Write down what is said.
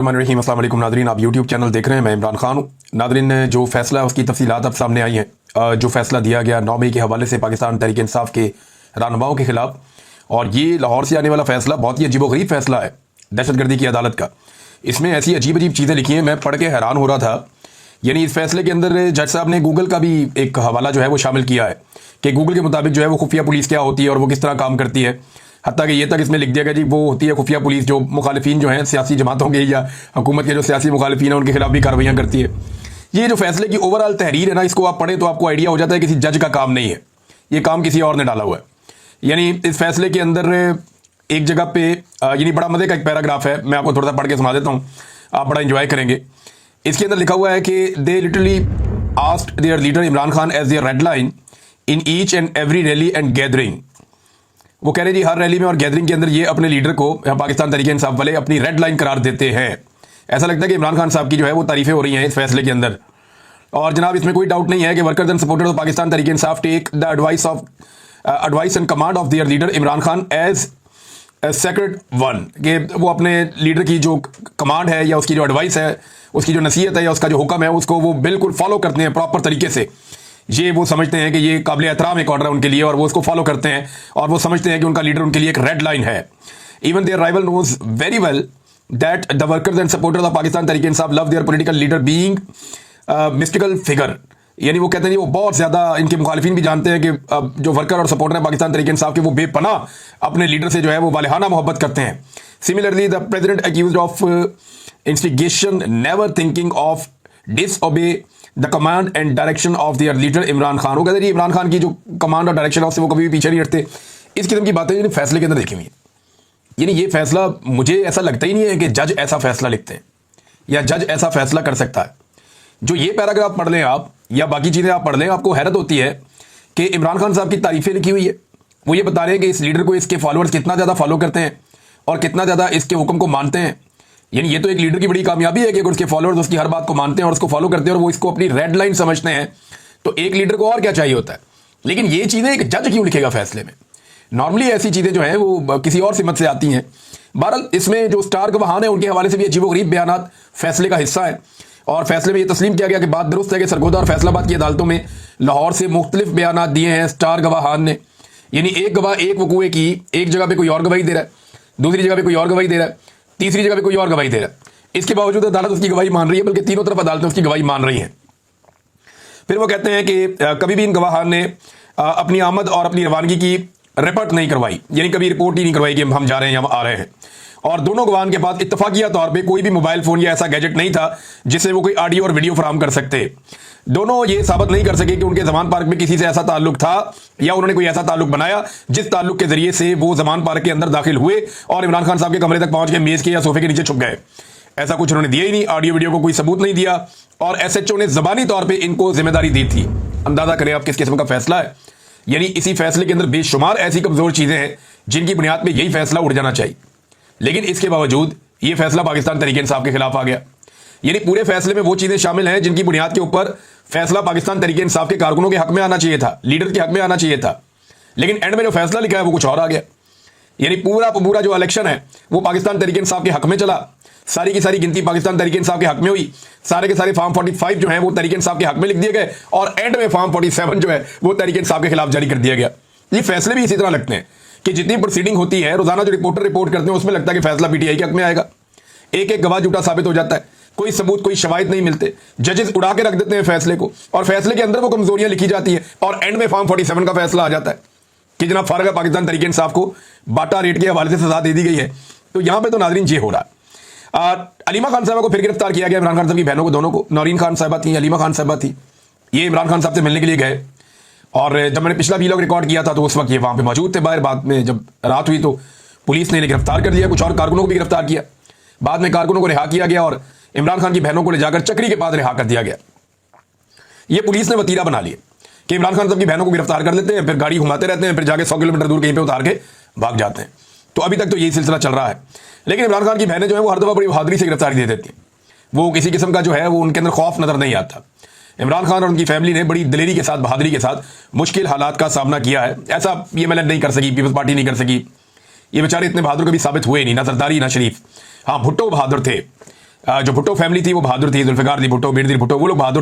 रहीम अस्सलाम वालेकुम नादरीन, आप यूट्यूब चैनल देख रहे हैं। मैं इमरान खान हूँ। नादरीन, जो फैसला है उसकी तफसीलात अब सामने आई हैं। जो फैसला दिया गया 9 मई के हवाले से पाकिस्तान तहरीक इंसाफ के रहनुमाओं के खिलाफ, और ये लाहौर से आने वाला फैसला बहुत ही अजीबोगरीब फैसला है दहशतगर्दी की अदालत का। इसमें ऐसी अजीब अजीब चीज़ें लिखी हैं, मैं पढ़ के हैरान हो रहा था। यानी इस फैसले के अंदर जज साहब ने गूगल का भी एक हवाला जो है वो शामिल किया है कि गूगल के मुताबिक जो है वो खुफिया पुलिस क्या होती है और वो किस तरह काम करती है। हत्ता कि ये तक इसमें लिख दिया गया जी वो होती है खुफिया पुलिस जो मुखालिफिन जो हैं सियासी जमातों के या हुकूमत के जो सियासी मुखालिफिन हैं उनके खिलाफ भी कार्रवाइयाँ करती है। ये जो फैसले की ओवरऑल तहरीर है ना, इसको आप पढ़ें तो आपको आइडिया हो जाता है किसी जज का काम नहीं है, ये काम किसी और ने डाला हुआ है। यानी इस फैसले के अंदर एक जगह पे यानी बड़ा मजे का एक पैराग्राफ है, मैं आपको थोड़ा सा पढ़ के सुना देता हूँ, आप बड़ा इंजॉय करेंगे। इसके अंदर लिखा हुआ है कि they literally asked their leader Imran Khan as their red line in each and every rally and gathering. वो कह रहे जी हर रैली में और गैदरिंग के अंदर ये अपने लीडर को पाकिस्तान तहरीक इंसाफ वाले अपनी रेड लाइन करार देते हैं। ऐसा लगता है कि इमरान खान साहब की जो है वो तारीफें हो रही हैं इस फैसले के अंदर। और जनाब इसमें कोई डाउट नहीं है कि workers and supporters of Pakistan Tehreek Insaf take the advice and command of their leader Imran Khan as sacred one, कि वो अपने लीडर की जो कमांड है या उसकी जो एडवाइस है, उसकी जो नसीहत है या उसका जो हुक्म है, उसको वो बिल्कुल फॉलो करते हैं प्रॉपर तरीके से। ये वो समझते हैं कि ये काबिल एहतराम एक ऑर्डर है उनके लिए और वो उसको फॉलो करते हैं, और वो समझते हैं कि उनका लीडर उनके लिए एक रेड लाइन है। Even their rival knows very well that the workers and supporters of Pakistan Tehreek Insaf love their political leader being mystical figure. यानी वो कहते हैं वो बहुत ज़्यादा, इनके मुखालिफिन भी जानते हैं कि जो वर्कर और सपोर्टर हैं पाकिस्तान तहरीक इंसाफ के, वो बेपनाह अपने लीडर से जो है वो वालिहाना मोहब्बत करते हैं। Similarly the president accused of instigation never thinking of disobey the command and direction of their leader Imran Khan. वो कहते हैं इमरान खान की जो कमांड और डायरेक्शन है उससे वो कभी भी पीछे नहीं हटते। इस किस्म की बातें फैसले के अंदर देखी हुई हैं। यानी ये फैसला, मुझे ऐसा लगता ही नहीं है कि जज ऐसा फैसला लिखते हैं या जज ऐसा फैसला कर सकता है। जो ये पैराग्राफ पढ़ लें आप या बाकी चीज़ें आप पढ़ लें, आपको हैरत होती है कि इमरान खान साहब की तारीफें लिखी हुई है। वो ये बता रहे हैं कि इस लीडर को इसके फॉलोअर्स कितना ज़्यादा फॉलो करते हैं और कितना ज़्यादा इसके हुक्म को मानते हैं। यानी ये तो एक लीडर की बड़ी कामयाबी है कि अगर उसके फॉलोअर्स उसकी हर बात को मानते हैं और उसको फॉलो करते हैं और वो इसको अपनी रेड लाइन समझते हैं, तो एक लीडर को और क्या चाहिए होता है। लेकिन ये चीज़ें एक जज क्यों लिखेगा फैसले में? नॉर्मली ऐसी चीज़ें जो हैं वो किसी और सिमत से आती हैं। बहरहाल इसमें जो स्टार गवाहान है उनके हवाले से भी अजीबोगरीब बयानात फैसले का हिस्सा है, और फैसले में ये तस्लीम किया गया कि बात दुरुस्त है कि सरगोदा और फैसलाबाद की अदालतों में लाहौर से मुख्तलिफ बयानात दिए हैं स्टार गवाहान ने। यानी एक गवाह एक वकूए की एक जगह पे कोई और गवाही दे रहा है, दूसरी जगह पे कोई और गवाही दे रहा है, तीसरी जगह पे कोई और गवाही दे रहा है। इसके बावजूद अदालत उसकी गवाही मान रही है, बल्कि तीनों तरफ अदालतें उसकी गवाही मान रही हैं। फिर वो कहते हैं कि कभी भी इन गवाहान ने अपनी आमद और अपनी रवानगी की रिपोर्ट नहीं करवाई, यानी कभी रिपोर्ट ही नहीं करवाई कि हम जा रहे हैं या आ रहे हैं। और दोनों गवाहान के पास इत्तफाकिया तौर पे कोई भी मोबाइल फोन या ऐसा गैजेट नहीं था जिससे वो कोई ऑडियो और वीडियो फराहम कर सकते। दोनों ये साबित नहीं कर सके कि उनके जमान पार्क में किसी से ऐसा ताल्लुक था या उन्होंने कोई ऐसा ताल्लुक बनाया जिस ताल्लुक के जरिए से वो जमान पार्क के अंदर दाखिल हुए और इमरान खान साहब के कमरे तक पहुंच के मेज के या सोफे के नीचे छुप गए। ऐसा कुछ उन्होंने दिया ही नहीं, ऑडियो वीडियो को कोई सबूत नहीं दिया, और एसएचओ ने जबानी तौर पर इनको जिम्मेदारी दी थी। अंदाजा करें आप किस किस्म का फैसला है। यानी इसी फैसले के अंदर बेशुमार ऐसी कमजोर चीजें हैं जिनकी बुनियाद पर यही फैसला उड़ जाना चाहिए, लेकिन इसके बावजूद ये फैसला पाकिस्तान तहरीक इंसाफ के खिलाफ आ गया। यानी पूरे फैसले में वो चीजें शामिल हैं जिनकी बुनियाद के ऊपर फैसला पाकिस्तान तहरीक इंसाफ के कारकुनों के हक में आना चाहिए था, लीडर के हक में आना चाहिए था, लेकिन एंड में जो फैसला लिखा है वो कुछ और आ गया। यानी पूरा जो इलेक्शन है वो पाकिस्तान तहरीक इंसाफ के हक में चला, सारी की सारी गिनती पाकिस्तान तहरीक इंसाफ के हक में हुई, सारे के सारे फॉर्म 45 जो है वो तहरीक इंसाफ के हक में लिख दिए गए, और एंड में फॉर्म 47 जो है वो तहरीक इंसाफ के खिलाफ जारी कर दिया गया। ये फैसले भी इसी तरह लगते हैं कि जितनी प्रोसीडिंग होती है, रोजाना जो रिपोर्टर रिपोर्ट करते हैं, उसमें लगता है कि फैसला पीटीआई के हक में आएगा। एक एक गवाह झूठा साबित हो जाता है, कोई सबूत कोई शवाहिद नहीं मिलते, जजेस उड़ा के रख देते हैं फैसले को, और फैसले के अंदर वो कमजोरियां लिखी जाती हैं, और एंड में फॉर्म 47 का फैसला आ जाता है कि जनाब फारग है पाकिस्तान तहरीक इंसाफ को बाटा रेट के हवाले से सजा दे दी गई है। तो यहां पर तो नाजरीन ये हो रहा है। अलीमा खान साहबा को फिर गिरफ्तार किया गया, इमरान खान साहब की बहनों को, दोनों को। नौरीन खान साहबा थी, अलीमा खान साहबा थी, ये इमरान खान साहब से मिलने के लिए गए, और जब मैंने पिछला वीलॉग रिकॉर्ड किया था तो उस वक्त ये वहां पे मौजूद थे बाहर। बाद में जब रात हुई तो पुलिस ने इन्हें गिरफ्तार कर दिया, कुछ और कारकुनों को भी गिरफ्तार किया। बाद में कारकुनों को रिहा किया गया और इमरान खान की बहनों को ले जाकर चक्री के पास रिहा कर दिया गया। ये पुलिस ने वतीरा बना लिया कि इमरान खान साहब की बहनों को गिरफ्तार कर लेते हैं, फिर गाड़ी घुमाते रहते हैं, फिर जाके 100 किलोमीटर दूर कहीं पे उतार के भाग जाते हैं। तो अभी तक तो यही सिलसिला चल रहा है। लेकिन इमरान खान की बहनें जो है वो हर दफा बड़ी बहादुरी से गिरफ्तारी दे देती हैं। वो किसी किस्म का जो है वो उनके अंदर खौफ नजर नहीं आता। इमरान खान और उनकी फैमिली ने बड़ी दिलेरी के साथ, बहादुरी के साथ मुश्किल हालात का सामना किया है। ऐसा ये MLN नहीं कर सकी, पीपल्स पार्टी नहीं कर सकी, ये बेचारे इतने बहादुर कभी साबित हुए नहीं, ना जरदारी ना शरीफ। हाँ, भुट्टो बहादुर थे, जो भुट्टो फैमिली थी वो बहादुर थी, जुल्फिकार अली भुट्टो, मीर अली भुट्टो, वो लोग बहादुर